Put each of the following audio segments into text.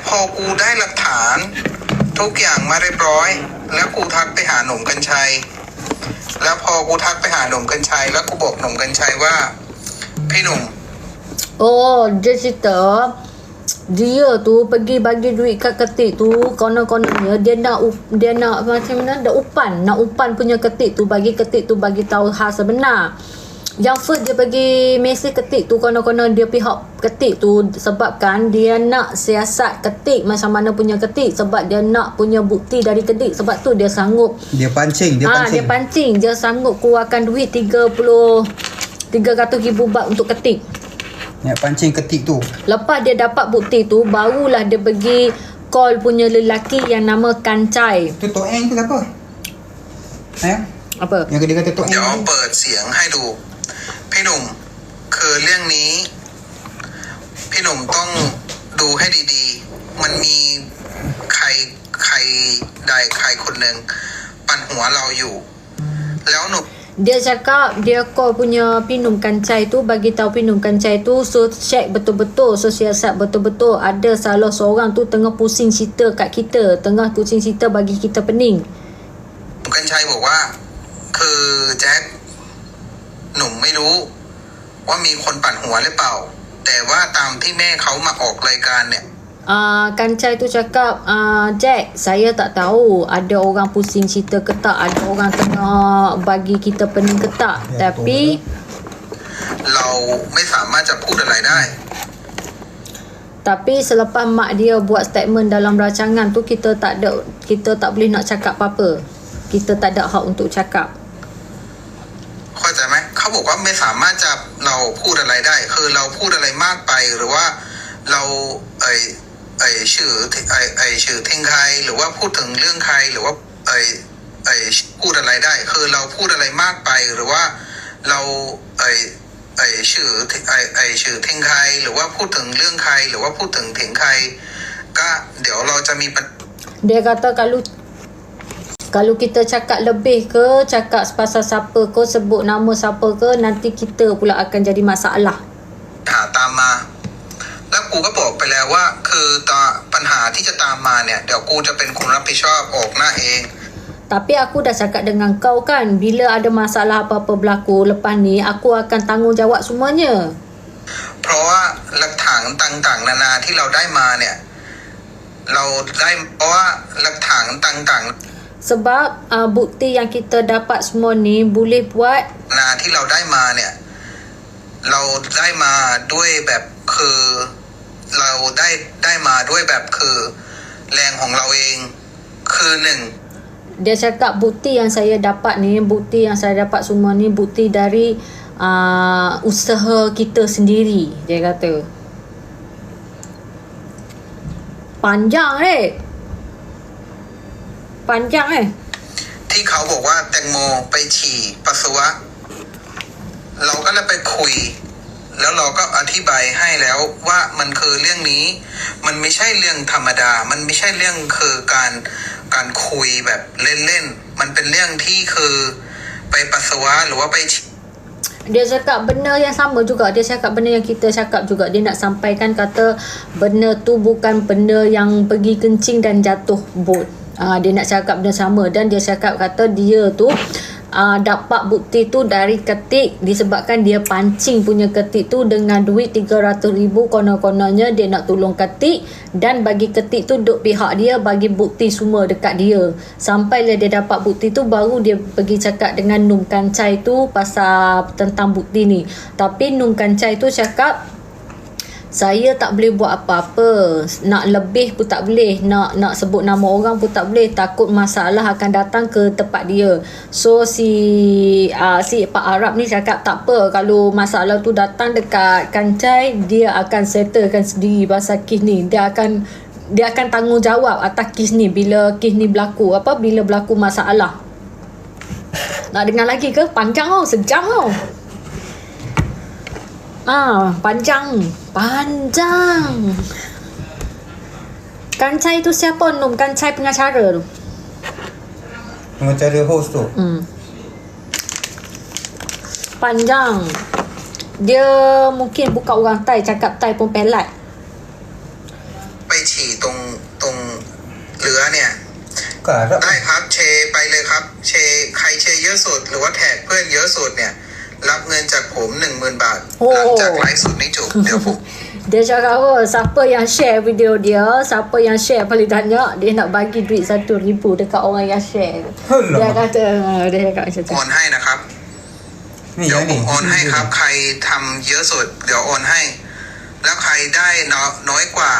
พอกูได้หลักฐานทุกอย่างมาเรียบร้อย แล้วกูทักไปหาหนุ่มกัญชัย แล้วพอกูทักไปหาหนุ่มกัญชัย แล้วกูบอกหนุ่มกัญชัยว่าพี่หนุ่ม Oh, dia cerita dia tu pergi bagi duit kat ketik tu, konon-kononnya dia nak macam mana, nak upan punya ketik tu, bagi ketik tu bagi tahu hal sebenar. Yang first dia bagi mesej ketik tu, konon-konon dia pihak ketik tu sebabkan dia nak siasat ketik macam mana punya ketik, sebab dia nak punya bukti dari ketik, sebab tu dia sanggup Dia pancing. dia sanggup keluarkan duit 300,000 baht untuk ketik. Nak pancing ketik tu. Lepas dia dapat bukti tu, barulah dia pergi call punya lelaki yang nama Kancai. Tu Tok Eng tu siapa? Apa? Yang dia kata Tok เดี๋ยว Eng. เปิดเสียงให้ดูพี่หนุ่มคือเรื่องนี้พี่หนุ่มต้องดูให้ดีๆมันมีใครใดใครคนหนึ่งปั่นหัวเราอยู่แล้วหนุ่ม Dia cakap dia call punya Pinum Kancai tu, bagi tahu Pinum Kancai tu, so check betul-betul, so siasat betul-betul. Ada salah seorang tu tengah pusing cerita kat kita, tengah pusing cerita bagi kita pening. กัญชัยบอกว่าคือแจ็คหนุ่มไม่รู้ว่ามีคนปั่นหัวหรือเปล่าแต่ว่าตามที่แม่เขามาออกรายการเนี่ย Kancai tu cakap, Jack, saya tak tahu ada orang pusing cerita ke tak, ada orang tengah bagi kita pening ke tak, tapi เราไม่สามารถจะพูดอะไรได้ tapi selepas mak dia buat statement dalam rancangan tu, kita tak boleh nak cakap apa-apa. Kita tak ada hak untuk cakap. เข้าใจไหมเขาบอกว่าไม่สามารถจะเราพูดอะไรได้คือเราพูดอะไรมากไปหรือว่าเราชื่อเท่งใครหรือว่าพูดถึงเรื่องใครหรือว่าพูดอะไรได้คือเราพูดอะไรมากไปหรือว่าเราชื่อเท่งใครหรือว่าพูดถึงเรื่องใครหรือว่าพูดถึงเท่งใครก็เดี๋ยวเราจะมี Dia kata kalau kita cakap lebih ke, cakap pasal siapa ke, sebut nama siapa ke, nanti kita pula akan jadi masalah. หาตามมาแล้วกูก็บอกไปแล้วว่าคือปัญหาที่จะตามมาเนี่ยเดี๋ยวกูจะเป็นคนรับผิดชอบออกหน้าเอง Tapi aku dah cakap dengan kau kan, bila ada masalah apa-apa berlaku lepas ni, aku akan tanggungjawab semuanya. เพราะว่าหลักฐานต่างๆนานาที่เราได้มาเนี่ยเราได้เพราะว่าหลักฐานต่างๆ Sebab bukti yang kita dapat semua ni boleh buat นาที่เราได้มาเนี่ยเราได้มาด้วยแบบคือเราได้มาด้วยแบบคือแรงของเราเองคือหนึ่ง Dia cakap bukti yang saya dapat ni, bukti yang saya dapat semua ni, bukti dari usaha kita sendiri, dia kata. Panjang ที่เขาบอกว่าแตงโมไปฉี่ปัสสาวะเราก็เลยไปคุยแล้วเราก็อธิบายให้แล้วว่ามันคือเรื่องนี้มันไม่ใช่เรื่องธรรมดามันไม่ใช่เรื่องคือการคุยแบบเล่นๆมันเป็นเรื่องที่คือไปปัสสาวะหรือว่าไปฉี่ Dia cakap benda yang sama juga. Dia cakap benda yang kita cakap juga. Dia nak sampaikan kata benda tu bukan benda yang pergi kencing dan jatuh bot. Dia nak cakap benda sama. Dan dia cakap kata dia tu dapat bukti tu dari ketik, disebabkan dia pancing punya ketik tu dengan duit 300,000, konon-kononnya dia nak tolong ketik, dan bagi ketik tu duk pihak dia bagi bukti semua dekat dia. Sampailah dia dapat bukti tu, baru dia pergi cakap dengan Num Kancai tu pasal tentang bukti ni. Tapi Num Kancai tu cakap, saya tak boleh buat apa-apa, nak lebih pun tak boleh, nak sebut nama orang pun tak boleh, takut masalah akan datang ke tempat dia. So si Pak Arab ni cakap tak apa, kalau masalah tu datang dekat Kancai, dia akan settlekan sendiri pasal kes ni. Dia akan tanggungjawab atas kes ni bila kes ni berlaku, bila berlaku masalah. Nak dengar lagi ke? Panjang tau, sejam tau. Panjang. Kancai tu siapa? Num Kancai pengacara tu. Pengacara host tu. Panjang. Dia mungkin bukan orang Thai, cakap Thai pun pelat. ไป ฉี่ตรงเรือเนี่ย ก็รับ ได้ครับเชร์ไปเลยครับ เชร์ใครเชร์เยอะสุดหรือว่าแท็กเพื่อนเยอะสุดเนี่ย รับเงินจากผม 10,000 บาท หลังจากไลฟ์สดนี้จบเดี๋ยวผม Dia cakap apa, siapa yang share video dia, siapa yang share paling banyak, dia nak bagi duit 1,000 dekat orang yang share. Dia kata, dia cakap macam โอ tu. นให้นะครับ นี่ เดี๋ยว ยัง ผ นี่ มโอนให้ครับ ใครทำเยอะสุด เดี๋ยวโอนให้ แล้วใครได้น้อยกว่า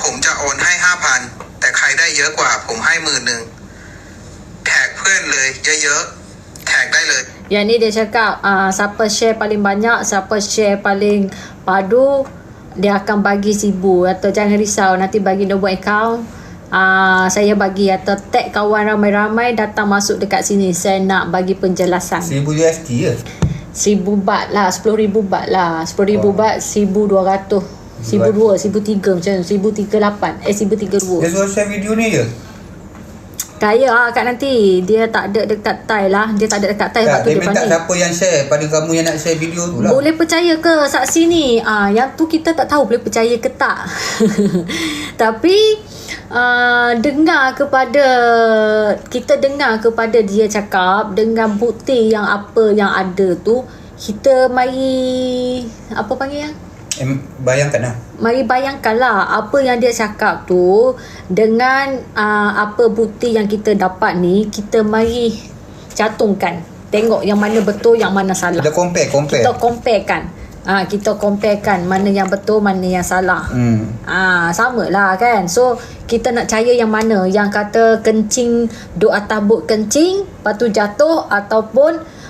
ผมจะโอนให้ 5,000 แต่ใครได้เยอะกว่า ผมให้ 10,000 แท็กเพื่อนเลย เยอะๆ แท็กได้เลย Yang ni dia cakap, siapa share paling banyak, siapa share paling padu, dia akan bagi 1,000. Atau jangan risau, nanti bagi nombor account. Saya bagi atau tag kawan ramai-ramai datang masuk dekat sini. Saya nak bagi penjelasan. 1000 USD je. 1,000 baht lah, 10,000 baht lah. 10,000 Oh. baht 1,200. 1,200, 1,300 macam tu. 1,308. 1,302. Dia suruh share video ni je. Kaya Kak nanti. Dia tak ada dekat Thai lah. Dia tak ada dekat Thai. Sebab Tak, tu dia dia minta panik. siapa yang share pada kamu yang nak share video tu lah. Boleh percaya ke saksi ni? Yang tu kita tak tahu boleh percaya ke tak. Tapi kita dengar kepada dia cakap dengan bukti yang apa yang ada tu, kita mari apa panggil yang? Bayangkan lah. Mari bayangkanlah apa yang dia cakap tu dengan apa bukti yang kita dapat ni, kita mari cantumkan. Tengok yang mana betul, yang mana salah. Kita compare. Kita comparekan. Kita comparekan mana yang betul, mana yang salah. Sama lah kan. So kita nak cari yang mana, yang kata kencing duk atas bot kencing, lepas tu jatuh, ataupun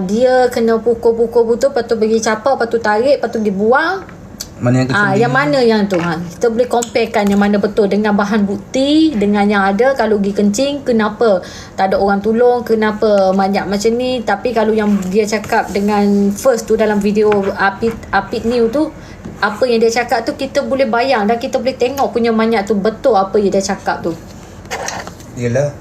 dia kena pukul-pukul betul, lepas tu pergi capak, lepas tu tarik, lepas tu dibuang. Mana yang kecil? Yang mana yang tu? Kita boleh comparekan yang mana betul dengan bahan bukti, dengan yang ada. Kalau pergi kencing, kenapa tak ada orang tolong, kenapa banyak macam ni. Tapi kalau yang dia cakap dengan first tu dalam video Apit New tu, apa yang dia cakap tu, kita boleh bayang dan kita boleh tengok punya manyak tu betul apa yang dia cakap tu. Yelah,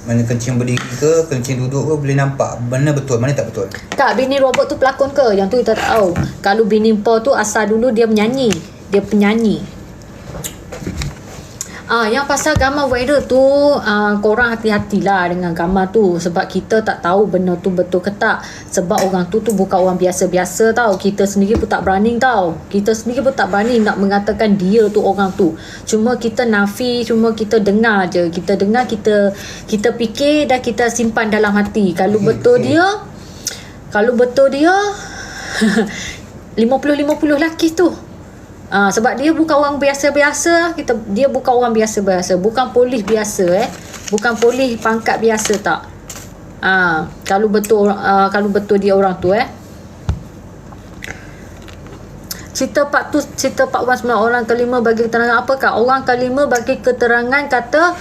mana kencing berdiri ke, kencing duduk ke, boleh nampak mana betul, mana tak betul. Tak, bini robot tu pelakon ke? Yang tu kita tak tahu. Kalau bini Paul tu asal dulu dia menyanyi. Dia penyanyi. Yang pasal gambar viral tu, korang hati-hatilah dengan gambar tu. Sebab kita tak tahu benda tu betul ke tak. Sebab orang tu bukan orang biasa-biasa tau. Kita sendiri pun tak berani tau. Kita sendiri pun tak berani nak mengatakan dia tu orang tu. Cuma kita nafi, cuma kita dengar je. Kita dengar, kita fikir dan kita simpan dalam hati. Kalau betul dia 50-50 lah kes tu. Sebab dia bukan orang biasa-biasa. Dia bukan orang biasa-biasa. Bukan polis biasa bukan polis pangkat biasa tak. Kalau betul dia orang tu cerita part 1 orang kelima bagi keterangan apakah? Orang kelima bagi keterangan kata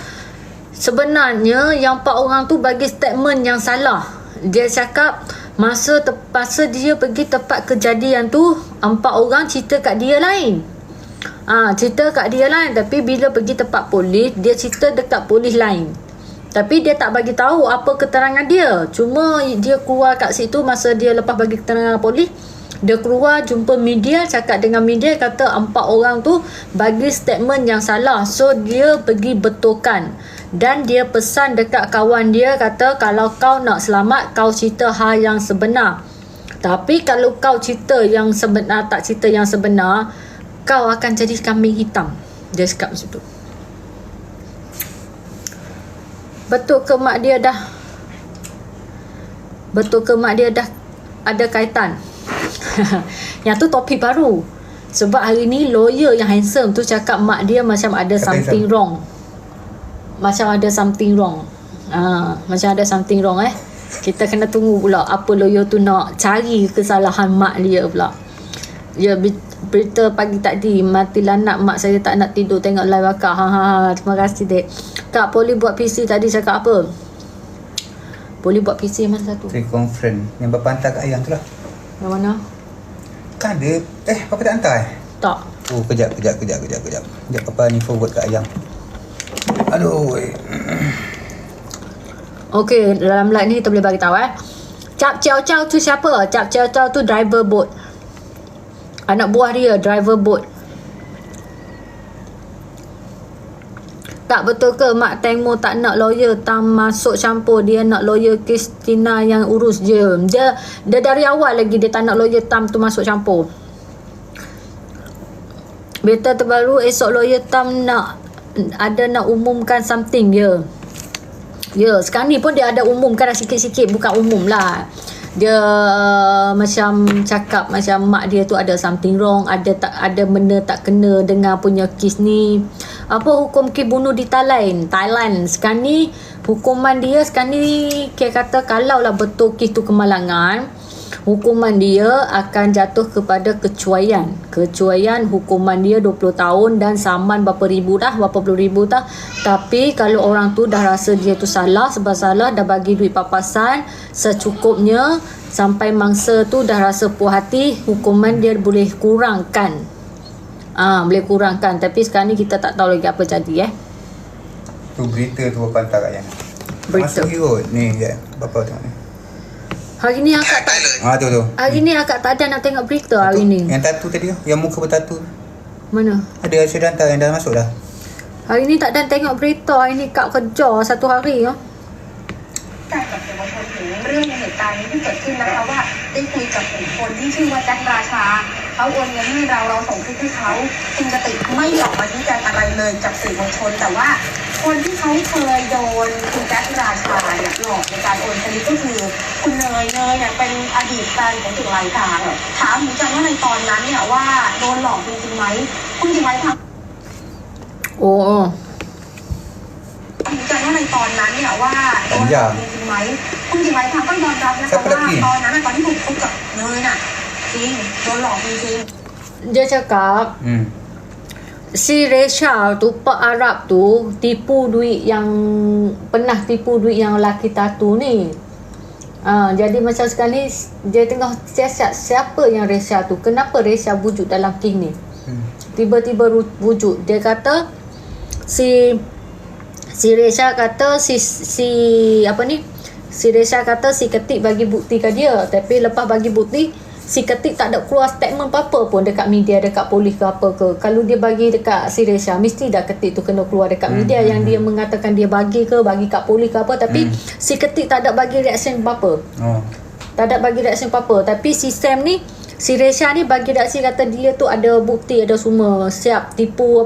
sebenarnya yang 4 orang tu bagi statement yang salah. Dia cakap masa dia pergi tempat kejadian tu, 4 orang cerita kat dia lain. Tapi bila pergi tempat polis, dia cerita dekat polis lain. Tapi dia tak bagi tahu apa keterangan dia. Cuma dia keluar kat situ masa dia lepas bagi keterangan polis, dia keluar jumpa media, cakap dengan media, kata 4 orang tu bagi statement yang salah. So dia pergi betulkan. Dan dia pesan dekat kawan dia, kata kalau kau nak selamat, kau cerita hal yang sebenar. Tapi kalau kau cerita yang sebenar, tak cerita yang sebenar, kau akan jadi kambing hitam. Dia cakap macam tu. Betul ke mak dia dah ada kaitan? Yang tu topik baru. Sebab hari ni lawyer yang handsome tu cakap mak dia macam ada something wrong. Macam ada something wrong. Kita kena tunggu pula apa lawyer tu nak cari kesalahan mak dia pula. Ya, berita pagi tadi, matilah nak mak saya tak nak tidur tengok live akak. Terima kasih dek. Kak, Poli buat PC tadi cakap apa? Poli buat PC mana satu? Conference yang bapa hantar kat ayang tu lah. Yang mana? Kan ada. Bapa tak hantar Tak. Oh, kejap. Sekejap papa ni forward kat ayang. Aduh. Okey, dalam live ni kita boleh bagi tahu Cap Chow Chow tu siapa? Cap Chow Chow tu driver boat. Anak buah dia driver boat. Kak, betul ke Mak Tengmo tak nak lawyer Tam masuk campur? Dia nak lawyer Christina yang urus je. Dia dari awal lagi dia tak nak lawyer Tam tu masuk campur. Berita terbaru, esok lawyer Tam nak umumkan something dia. Ya, sekarang ni pun dia ada umumkan dah sikit-sikit, bukan umum lah. Dia macam cakap macam mak dia tu ada something wrong, ada benda tak kena dengan punya kes ni. Apa hukum kes bunuh di Thailand. Sekarang ni hukuman dia sekarang ni kira kata kalau lah betul kes tu kemalangan, hukuman dia akan jatuh kepada kecuaian. Hukuman dia 20 tahun dan saman berapa puluh ribu dah. Tapi kalau orang tu dah rasa dia tu serba salah, dah bagi duit papasan secukupnya, sampai mangsa tu dah rasa puas hati, hukuman dia boleh kurangkan. Boleh kurangkan. Tapi sekarang ni kita tak tahu lagi apa jadi. Tu berita tu apa hantar kat yang Berita. masuk hero ni ya. Bapa tengok ni. Hari ni akak tak tu. Hari ni akak tak ada nak tengok berita hari ni. Yang tatu tadi tu, yang muka bertatu. Mana? Ada hasil hantar yang dah masuk dah. Hari ni tak ada tengok berita. Hari ni Kak kerja satu hari. จากกับเยาวชนถึงเรื่องเหตุการณ์นี้ที่เกิดขึ้นนะคะว่าได้คุยกับบุคคลที่ชื่อว่าแจ็คราชาเขาโอนเงินให้เราส่งคลิปให้เขาคุณกติกไม่ออกมาชี้แจงอะไรเลยกับสื่อมวลชนแต่ว่าคนที่เขาเคยโดนคุณแจ็คราชาเนี่ยหลอกในการโอนคลิปก็คือคุณเนยเนี่ยเป็นอดีตแฟนของถึงหลายทางถามเหมือนกันว่าในตอนนั้นเนี่ยว่าโดนหลอกจริงๆไหมคุณถึงหลายทาง Oh. เหมือนกันว่าในตอนนั้นเนี่ยว่าโดนหลอกจริงๆไหมคุณถึงหลายทางก็ยอมรับนะคะว่าตอนนั้นตอนที่ถูกคบกับเนยน่ะจริงโดนหลอกจริงๆ Dia cakap si Resha tu, Pak Arab tu pernah tipu duit yang lelaki tatu ni. Jadi macam sekarang ni dia tengah siasat siapa yang Resha tu, kenapa Resha wujud dalam kes ni. Tiba-tiba wujud. Dia kata si Resha kata si Resha kata si Ketik bagi bukti ke dia, tapi lepas bagi bukti si Ketik tak ada keluar statement apa-apa pun dekat media, dekat polis ke apa ke. Kalau dia bagi dekat si Resha, mesti dah Ketik tu kena keluar dekat media yang dia mengatakan dia bagi kat polis ke apa. Tapi si Ketik tak ada bagi reaction apa-apa. Tak ada bagi reaction apa-apa. Tapi si Sam ni, si Resha ni bagi reaksi kata dia tu ada bukti, ada semua, siap tipu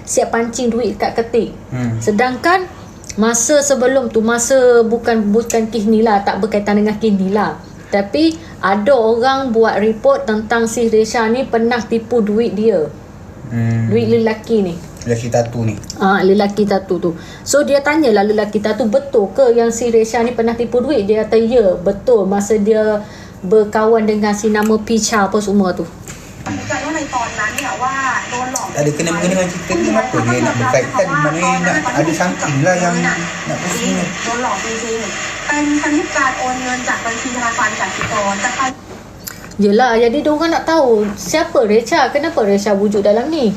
siap pancing duit kat Ketik. Sedangkan masa sebelum tu, masa bukan kes ni lah, tak berkaitan dengan kes ni lah, tapi ada orang buat report tentang si Resha ni pernah tipu duit dia. Duit lelaki ni. Lelaki tatu ni. Lelaki tatu tu. So dia tanyalah lelaki tatu, betul ke yang si Resha ni pernah tipu duit? Dia kata ya, betul. Masa dia berkawan dengan si nama Picha apa semua tu. Ada kena-mengena dengan cerita ni, apa dia nak berkaitan, mana nak ada something lah yang nak pusing ni. โดนหลอกจริงๆเป็นสลิปการโอนเงินจากบัญชีธนาคารกสิกรแต่ใคร Yelah, jadi diorang nak tahu siapa Resha, kenapa Resha wujud dalam ni.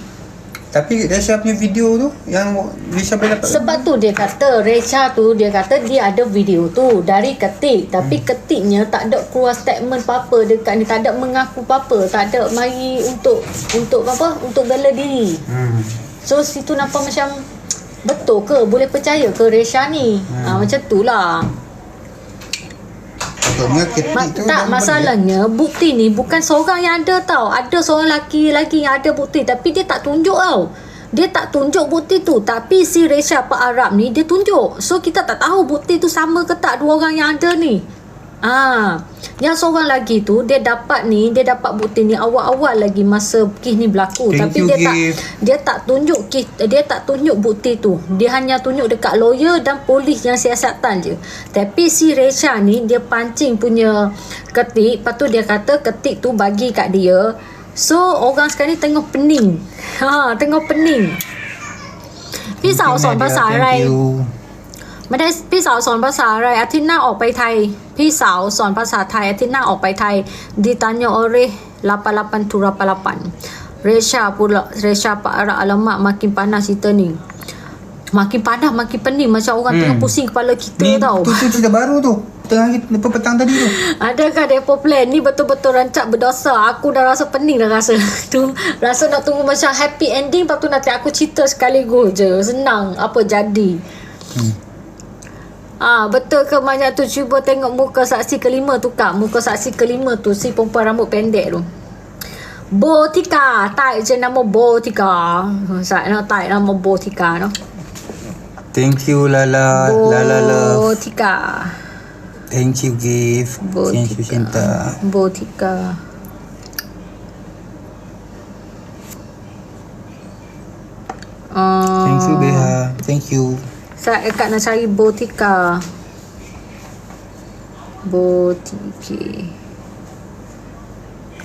Tapi Resha punya video tu yang Resha boleh dapat. Sebab tu dia kata Resha tu, dia kata dia ada video tu dari Ketik, tapi Ketiknya tak ada keluar statement apa-apa dekat ni, tak ada mengaku apa-apa, tak ada mari untuk apa, untuk bela diri. So situ nampak macam betul ke, boleh percaya ke Resha ni? Macam tu lah. Tak, masalahnya bukti ni bukan seorang yang ada tau. Ada seorang lelaki yang ada bukti, tapi dia tak tunjuk tau. Dia tak tunjuk bukti tu. Tapi si Resha Pak Arab ni dia tunjuk. So kita tak tahu bukti tu sama ke tak dua orang yang ada ni. Yang seorang lagi tu dia dapat bukti ni awal-awal lagi masa kes ni berlaku. Tapi dia tak tunjuk bukti tu. Dia hanya tunjuk dekat lawyer dan polis yang siasatan je. Tapi si Resha ni dia pancing punya Ketik, lepas tu dia kata Ketik tu bagi kat dia. So orang sekarang ni tengah pening. Tengah pening. พี่สาวสอนภาษาอะไร ไม่ได้พี่สาวสอนภาษาอะไรอาทิตย์หน้าออกไปไทยพี่สาวสอนภาษาไทยอาทิตย์หน้าออกไปไทย ditanya oleh 88 Resha pula Resha Pak Arab, alamak makin panas cerita ni, makin panas makin pening, macam orang tengah pusing kepala kita ni, tau. Tu cerita baru tu. petang tadi tu. Adakah depa plan ni betul-betul rancak berdosa? Aku dah rasa pening dah rasa. Tu rasa nak tunggu macam happy ending, lepas tu nanti aku cerita sekaligus je. Senang apa jadi. Betul ke banyak tu? Cuba tengok muka saksi kelima tu Kak. Muka saksi kelima tu si perempuan rambut pendek tu. Botika, type je nama Botika. Saya nak type nama Botika tu. Thank you Lala. Lala love. Botika. Thank you gift. Thank you Cinta. Botika. Thank you Beha. Thank you. Saya kat nak cari Botika. Botiki.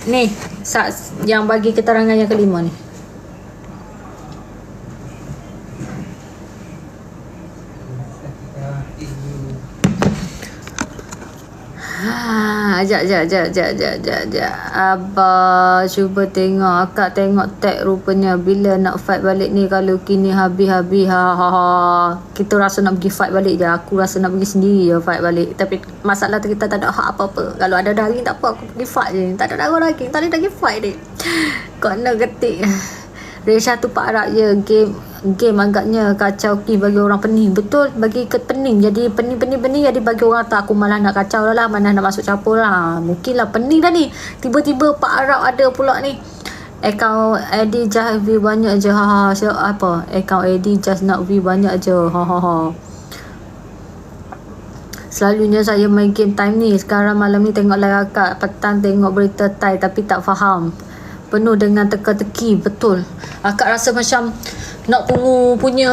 Ni, yang bagi keterangan yang kelima ni. Sekejap. Abah cuba tengok. Akak tengok tag rupanya. Bila nak fight balik ni, kalau kini habis-habis. Kita rasa nak pergi fight balik je. Aku rasa nak pergi sendiri je fight balik. Tapi masalah tu kita tak ada hak apa-apa. Kalau ada daging tak apa, aku pergi fight je. Tak ada darah daging, tak ada daging fight dia. Kau nak ketik Resha tu Pak Rak je. Game agaknya kacau bagi orang pening. Betul, bagi pening. Jadi pening. Jadi bagi orang tak, aku malah nak kacau lah. Mana nak masuk campur lah. Mungkinlah pening dah ni. Tiba-tiba Pak Arab ada pula ni. Akaun Eddie just view banyak je. Apa? Akaun Eddie just nak view banyak je. Selalunya saya main game time ni. Sekarang malam ni tengok live akak. Petang tengok berita Thai tapi tak faham. Penuh dengan teka-teki. Betul. Akak rasa macam nak tunggu punya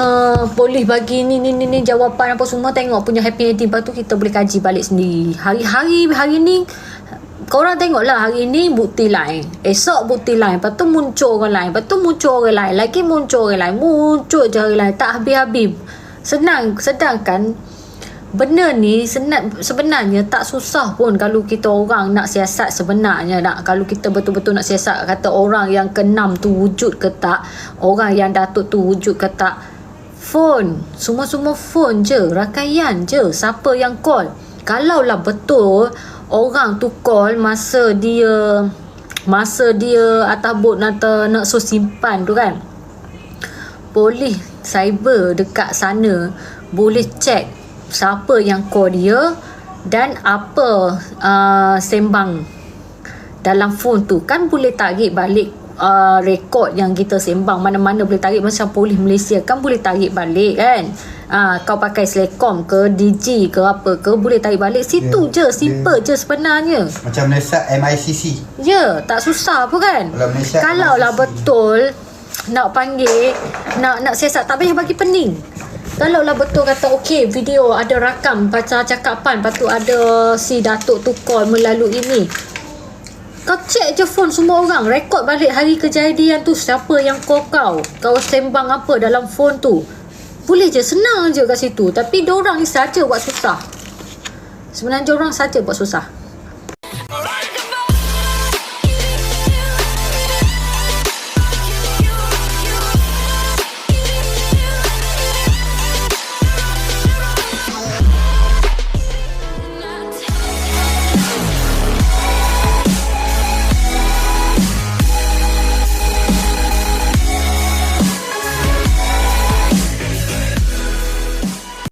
polis bagi ni jawapan apa semua, tengok punya happy ending, lepas tu kita boleh kaji balik sendiri. Hari ni korang tengoklah, hari ni bukti lain, esok bukti lain, lepas tu muncul orang lain, lepas tu muncul orang lain, lagi muncul orang lain, muncul je orang lain, tak habis-habis. Sedangkan benda ni sebenarnya tak susah pun kalau kita orang nak siasat sebenarnya. Kalau kita betul-betul nak siasat, kata orang yang ke-6 tu wujud ke tak, orang yang Datuk tu wujud ke tak, phone, semua phone je, rakaian je, siapa yang call. Kalaulah betul orang tu call masa dia atas bot nak simpan tu kan, polis cyber dekat sana boleh check siapa yang call dia dan apa sembang dalam phone tu, kan boleh tarik balik rekod yang kita sembang. Mana-mana boleh tarik. Macam polis Malaysia kan boleh tarik balik kan. Kau pakai Selcom ke Digi ke apa ke, boleh tarik balik situ je. Simple je sebenarnya. Macam Malaysia MICC. Ya, tak susah pun kan. Kalau lah betul nak panggil, nak siasat, tak payah bagi pening. Kalau lah betul kata okey, video ada rakam pasal cakapan, lepas tu ada si Datuk tu call melalui ini, kau check je phone semua orang, rekod balik hari kejadian tu, siapa yang call kau sembang apa dalam phone tu. Boleh je, senang je kat situ. Tapi diorang ni saja buat susah. Sebenarnya diorang saja buat susah.